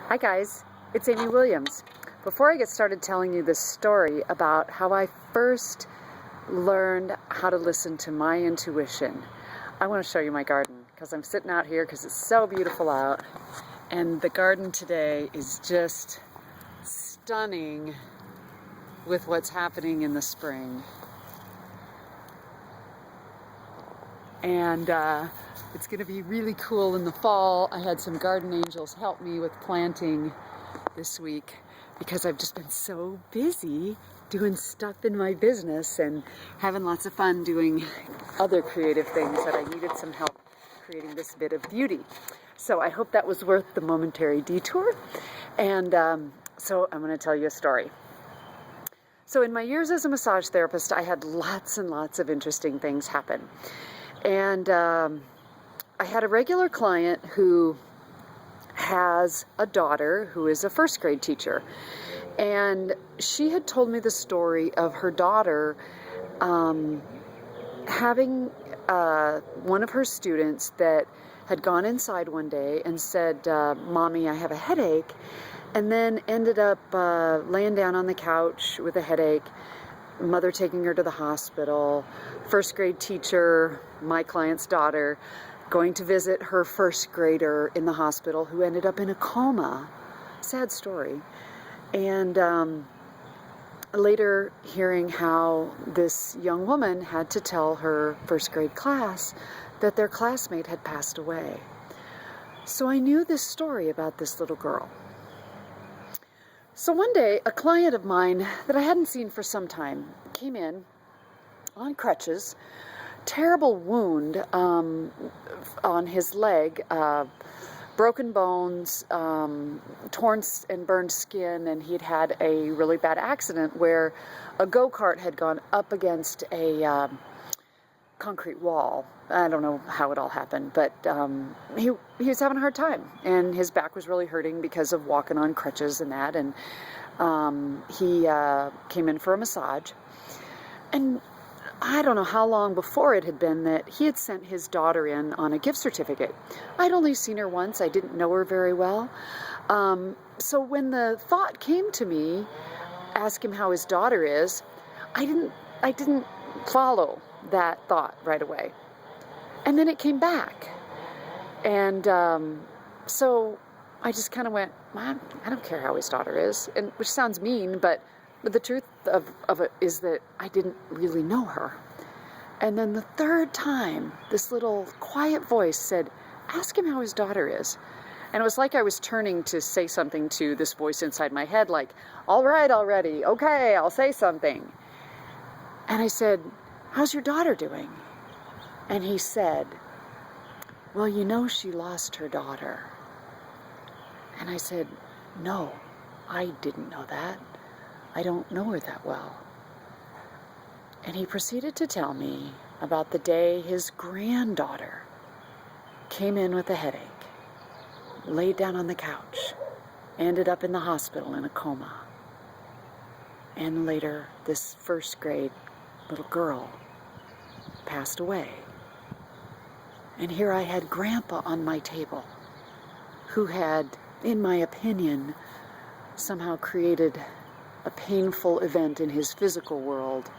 Hi guys, it's Amy Williams. Before I get started telling you this story about how I first learned how to listen to my intuition, I want to show you my garden because I'm sitting out here because it's so beautiful out, and the garden today is just stunning with what's happening in the spring. And it's going to be really cool in the fall. I had some garden angels help me with planting this week because I've just been so busy doing stuff in my business and having lots of fun doing other creative things that I needed some help creating this bit of beauty. So I hope that was worth the momentary detour. And so I'm going to tell you a story. So in my years as a massage therapist, I had lots and lots of interesting things happen. And I had a regular client who has a daughter who is a first grade teacher. And she had told me the story of her daughter having one of her students that had gone inside one day and said, "Mommy, I have a headache," and then ended up laying down on the couch with a headache, mother taking her to the hospital, first grade teacher, my client's daughter, going to visit her first grader in the hospital who ended up in a coma. Sad story. And later hearing how this young woman had to tell her first grade class that their classmate had passed away. So I knew this story about this little girl. So one day, a client of mine that I hadn't seen for some time came in on crutches, terrible wound on his leg, broken bones, torn and burned skin, and he'd had a really bad accident where a go-kart had gone up against a concrete wall. I don't know how it all happened, but he was having a hard time, and his back was really hurting because of walking on crutches and that, and he came in for a massage. And I don't know how long before it had been that he had sent his daughter in on a gift certificate. I'd only seen her once. I didn't know her very well. So when the thought came to me, ask him how his daughter is, I didn't follow that thought right away. And then it came back. And so I just kind of went, I don't care how his daughter is, and which sounds mean, but the truth of it is that I didn't really know her. And then the third time, this little quiet voice said, ask him how his daughter is. And it was like I was turning to say something to this voice inside my head, like, all right already, okay, I'll say something. And I said, how's your daughter doing? And he said, well, you know, she lost her daughter. And I said, no, I didn't know that. I don't know her that well. And he proceeded to tell me about the day his granddaughter came in with a headache, laid down on the couch, ended up in the hospital in a coma. And later, this first grade little girl passed away. And here I had Grandpa on my table, who had, in my opinion, somehow created a painful event in his physical world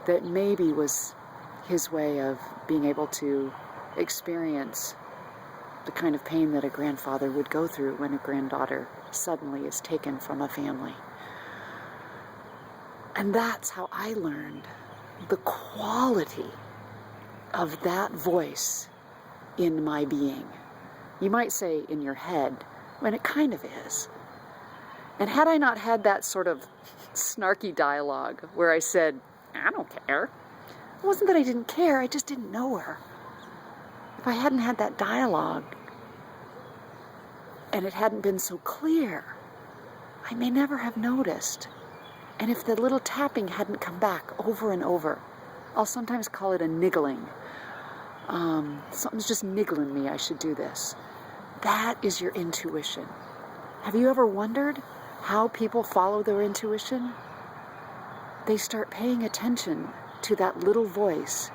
that maybe was his way of being able to experience the kind of pain that a grandfather would go through when a granddaughter suddenly is taken from a family. And that's how I learned the quality of that voice in my being. You might say in your head, when it kind of is. And had I not had that sort of snarky dialogue where I said, I don't care. It wasn't that I didn't care, I just didn't know her. If I hadn't had that dialogue and it hadn't been so clear, I may never have noticed. And if the little tapping hadn't come back over and over, I'll sometimes call it a niggling. Something's just niggling me, I should do this. That is your intuition. Have you ever wondered how people follow their intuition? They start paying attention to that little voice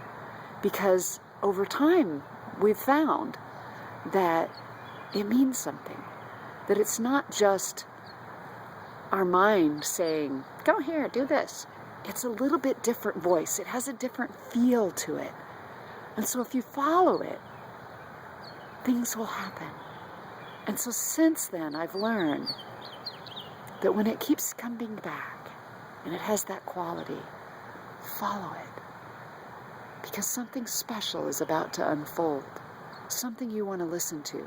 because over time we've found that it means something. that it's not just our mind saying, go here, do this. It's a little bit different voice. It has a different feel to it. And so if you follow it, things will happen. And so since then, I've learned that when it keeps coming back, and it has that quality, follow it. Because something special is about to unfold. Something you want to listen to.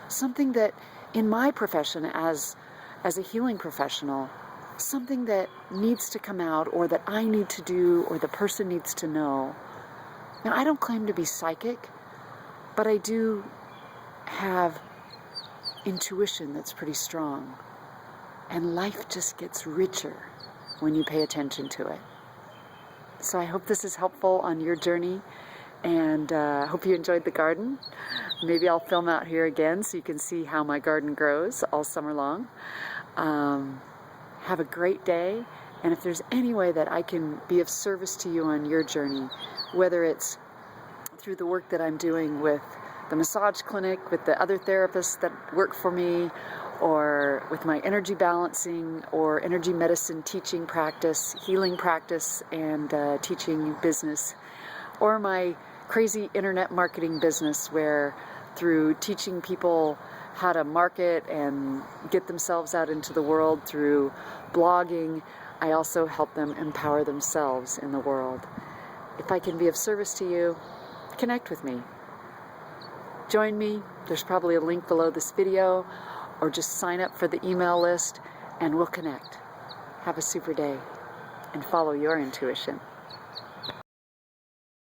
Something that, in my profession as a healing professional, something that needs to come out, or that I need to do, or the person needs to know. Now, I don't claim to be psychic, but I do have intuition that's pretty strong. And life just gets richer when you pay attention to it. So I hope this is helpful on your journey, and hope you enjoyed the garden. Maybe I'll film out here again so you can see how my garden grows all summer long. Have a great day, and if there's any way that I can be of service to you on your journey, whether it's through the work that I'm doing with the massage clinic, with the other therapists that work for me, or with my energy balancing or energy medicine teaching practice, healing practice, and teaching business, or my crazy internet marketing business where through teaching people how to market and get themselves out into the world through blogging, I also help them empower themselves in the world. If I can be of service to you, connect with me. Join me. There's probably a link below this video, or just sign up for the email list and we'll connect. Have a super day and follow your intuition.